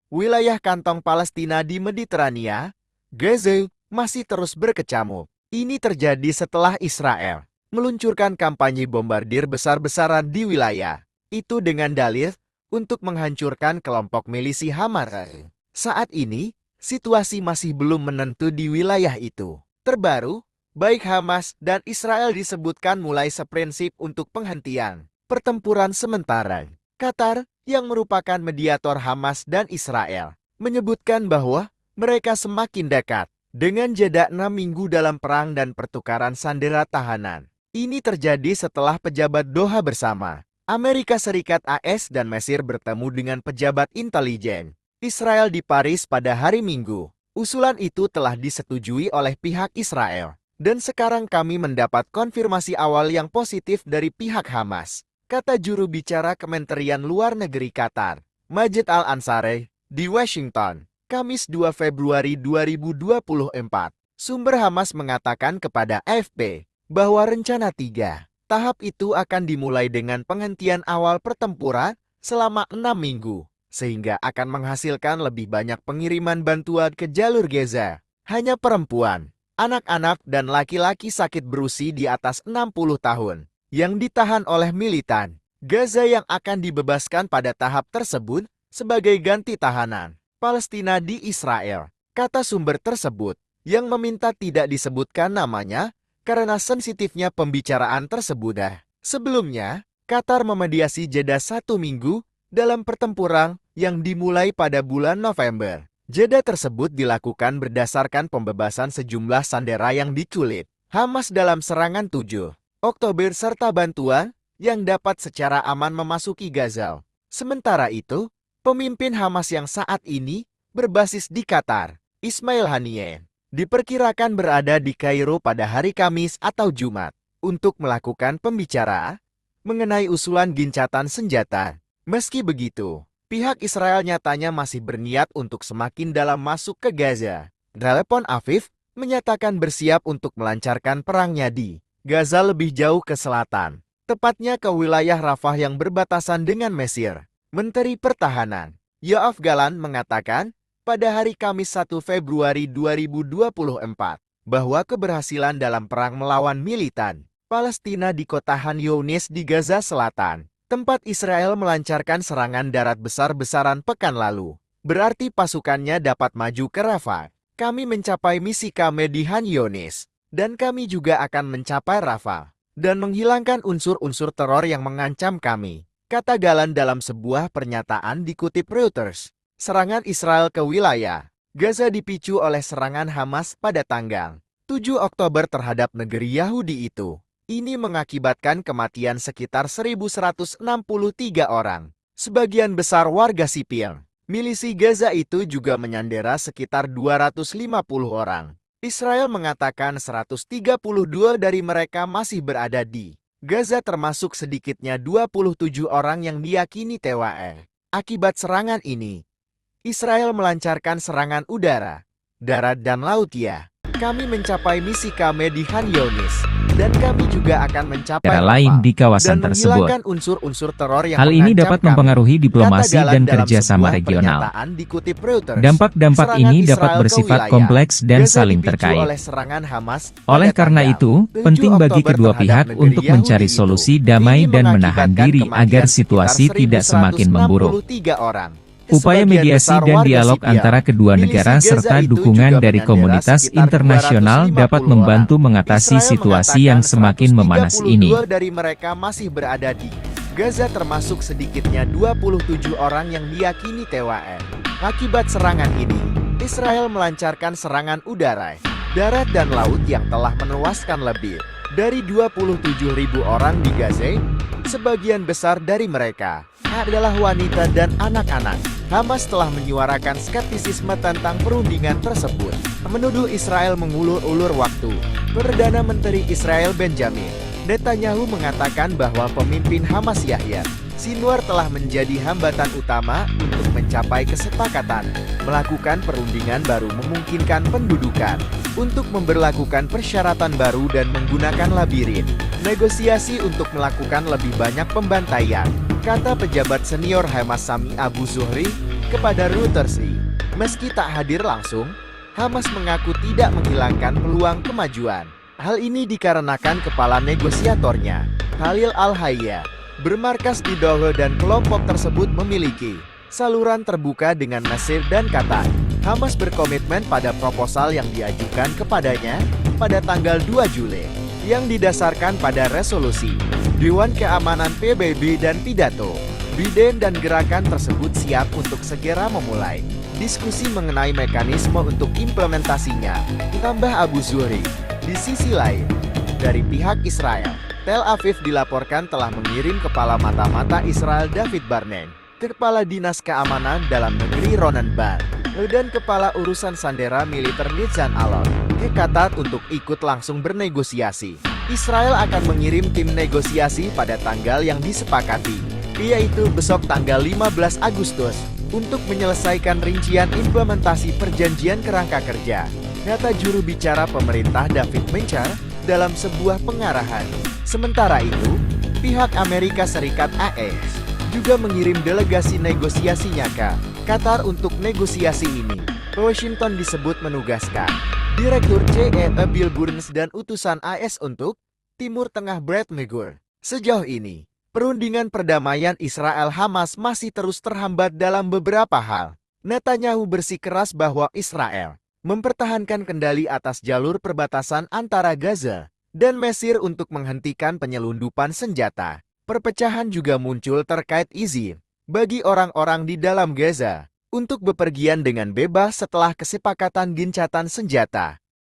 wilayah kantong Palestina di Mediterania, Gaza, masih terus berkecamuk. Ini terjadi setelah Israel meluncurkan kampanye bombardir besar-besaran di wilayah itu dengan dalih untuk menghancurkan kelompok milisi Hamas. Saat ini, situasi masih belum menentu di wilayah itu. Terbaru, baik Hamas dan Israel disebutkan mulai seprinsip untuk penghentian pertempuran sementara. Qatar, yang merupakan mediator Hamas dan Israel, menyebutkan bahwa mereka semakin dekat dengan jeda 6 minggu dalam perang dan pertukaran sandera tahanan. Ini terjadi setelah pejabat Doha bersama Amerika Serikat AS dan Mesir bertemu dengan pejabat intelijen Israel di Paris pada hari Minggu. Usulan itu telah disetujui oleh pihak Israel. Dan sekarang kami mendapat konfirmasi awal yang positif dari pihak Hamas, kata juru bicara Kementerian Luar Negeri Qatar, Majid Al-Ansari, di Washington, Kamis 2 Februari 2024. Sumber Hamas mengatakan kepada AFP bahwa rencana 3 tahap itu akan dimulai dengan penghentian awal pertempuran selama 6 minggu, sehingga akan menghasilkan lebih banyak pengiriman bantuan ke jalur Gaza. Hanya perempuan, anak-anak dan laki-laki sakit berusia di atas 60 tahun yang ditahan oleh militan Gaza yang akan dibebaskan pada tahap tersebut sebagai ganti tahanan Palestina di Israel, kata sumber tersebut, yang meminta tidak disebutkan namanya karena sensitifnya pembicaraan tersebut. Sebelumnya, Qatar memediasi jeda 1 minggu dalam pertempuran yang dimulai pada bulan November. Jeda tersebut dilakukan berdasarkan pembebasan sejumlah sandera yang diculik Hamas dalam serangan 7 Oktober serta bantuan yang dapat secara aman memasuki Gaza. Sementara itu, pemimpin Hamas yang saat ini berbasis di Qatar, Ismail Haniyeh, diperkirakan berada di Kairo pada hari Kamis atau Jumat untuk melakukan pembicaraan mengenai usulan gencatan senjata. Meski begitu, pihak Israel nyatanya masih berniat untuk semakin dalam masuk ke Gaza. Telepon Afif menyatakan bersiap untuk melancarkan perangnya di Gaza lebih jauh ke selatan, tepatnya ke wilayah Rafah yang berbatasan dengan Mesir. Menteri Pertahanan Yoav Gallant mengatakan pada hari Kamis 1 Februari 2024 bahwa keberhasilan dalam perang melawan militan Palestina di kota Han Younis di Gaza Selatan, tempat Israel melancarkan serangan darat besar-besaran pekan lalu, berarti pasukannya dapat maju ke Rafah. Kami mencapai misi kami di Han Younis, dan kami juga akan mencapai Rafah dan menghilangkan unsur-unsur teror yang mengancam kami, kata Gallant dalam sebuah pernyataan dikutip Reuters. Serangan Israel ke wilayah Gaza dipicu oleh serangan Hamas pada tanggal 7 Oktober terhadap negeri Yahudi itu. Ini mengakibatkan kematian sekitar 1.163 orang, sebagian besar warga sipil. Milisi Gaza itu juga menyandera sekitar 250 orang. Israel mengatakan 132 dari mereka masih berada di Gaza, termasuk sedikitnya 27 orang yang diyakini tewas. Akibat serangan ini, Israel melancarkan serangan udara, darat dan laut. Kami mencapai misi kami di Han Younis, dan kami juga akan mencapai Negara lain di kawasan dan tersebut. menghilangkan unsur-unsur teror yang Hal ini mengancam dapat kami, mempengaruhi diplomasi kata Gallant dan dalam kerjasama sebuah regional. pernyataan dikutip Reuters. Dampak-dampak Serangan ini dapat Israel ke bersifat wilayah kompleks dan Gaza saling dipicu terkait. oleh serangan Hamas Oleh pada karena tanggal itu, 7 penting bagi Oktober kedua terhadap pihak negeri untuk Yahudi mencari itu. solusi damai Ini dan menahan mengakibatkan diri kematian agar sekitar situasi tidak semakin memburuk. 1.163 orang. Upaya Sebagian mediasi besar dan warga dialog sipil. antara kedua Milisi negara Gaza serta itu dukungan juga dari menyandera komunitas sekitar internasional 250 dapat membantu orang. mengatasi Israel situasi yang mengatakan semakin memanas 132 ini. dari mereka masih berada di Gaza, termasuk sedikitnya 27 orang yang diyakini tewas. Akibat serangan ini, Israel melancarkan serangan udara, darat dan laut yang telah menewaskan lebih dari 27.000 orang di Gaza. Sebagian besar dari mereka adalah wanita dan anak-anak. Hamas telah menyuarakan skeptisisme tentang perundingan tersebut, menuduh Israel mengulur-ulur waktu. Perdana Menteri Israel Benjamin Netanyahu mengatakan bahwa pemimpin Hamas Yahya Sinwar telah menjadi hambatan utama untuk mencapai kesepakatan. Melakukan perundingan baru memungkinkan pendudukan untuk memberlakukan persyaratan baru dan menggunakan labirin negosiasi untuk melakukan lebih banyak pembantaian, kata pejabat senior Hamas Sami Abu Zuhri Kepada Reuters, meski tak hadir langsung, Hamas mengaku tidak menghilangkan peluang kemajuan. Hal ini dikarenakan kepala negosiatornya, Khalil Al-Hayya, bermarkas di Doha dan kelompok tersebut memiliki saluran terbuka dengan Mesir dan Qatar. Hamas berkomitmen pada proposal yang diajukan kepadanya pada tanggal 2 Juli, yang didasarkan pada resolusi Dewan Keamanan PBB dan pidato Biden, dan gerakan tersebut siap untuk segera memulai diskusi mengenai mekanisme untuk implementasinya, tambah Abu Zuhri. Di sisi lain, dari pihak Israel, Tel Aviv dilaporkan telah mengirim kepala mata-mata Israel David Barnett, Kepala Dinas Keamanan Dalam Negeri Ronen Bar, dan Kepala Urusan Sandera Militer Nitzan Alon ke Qatar untuk ikut langsung bernegosiasi. Israel akan mengirim tim negosiasi pada tanggal yang disepakati, yaitu besok tanggal 15 Agustus, untuk menyelesaikan rincian implementasi perjanjian kerangka kerja, kata juru bicara pemerintah David Menchar dalam sebuah pengarahan. Sementara itu, pihak Amerika Serikat AS juga mengirim delegasi negosiasinya ke Qatar untuk negosiasi ini. Washington disebut menugaskan Direktur CEE Bill Burns dan utusan AS untuk Timur Tengah Brett McGurk. Sejauh ini, perundingan perdamaian Israel-Hamas masih terus terhambat dalam beberapa hal. Netanyahu bersikeras bahwa Israel mempertahankan kendali atas jalur perbatasan antara Gaza dan Mesir untuk menghentikan penyelundupan senjata. Perpecahan juga muncul terkait izin bagi orang-orang di dalam Gaza untuk bepergian dengan bebas setelah kesepakatan gencatan senjata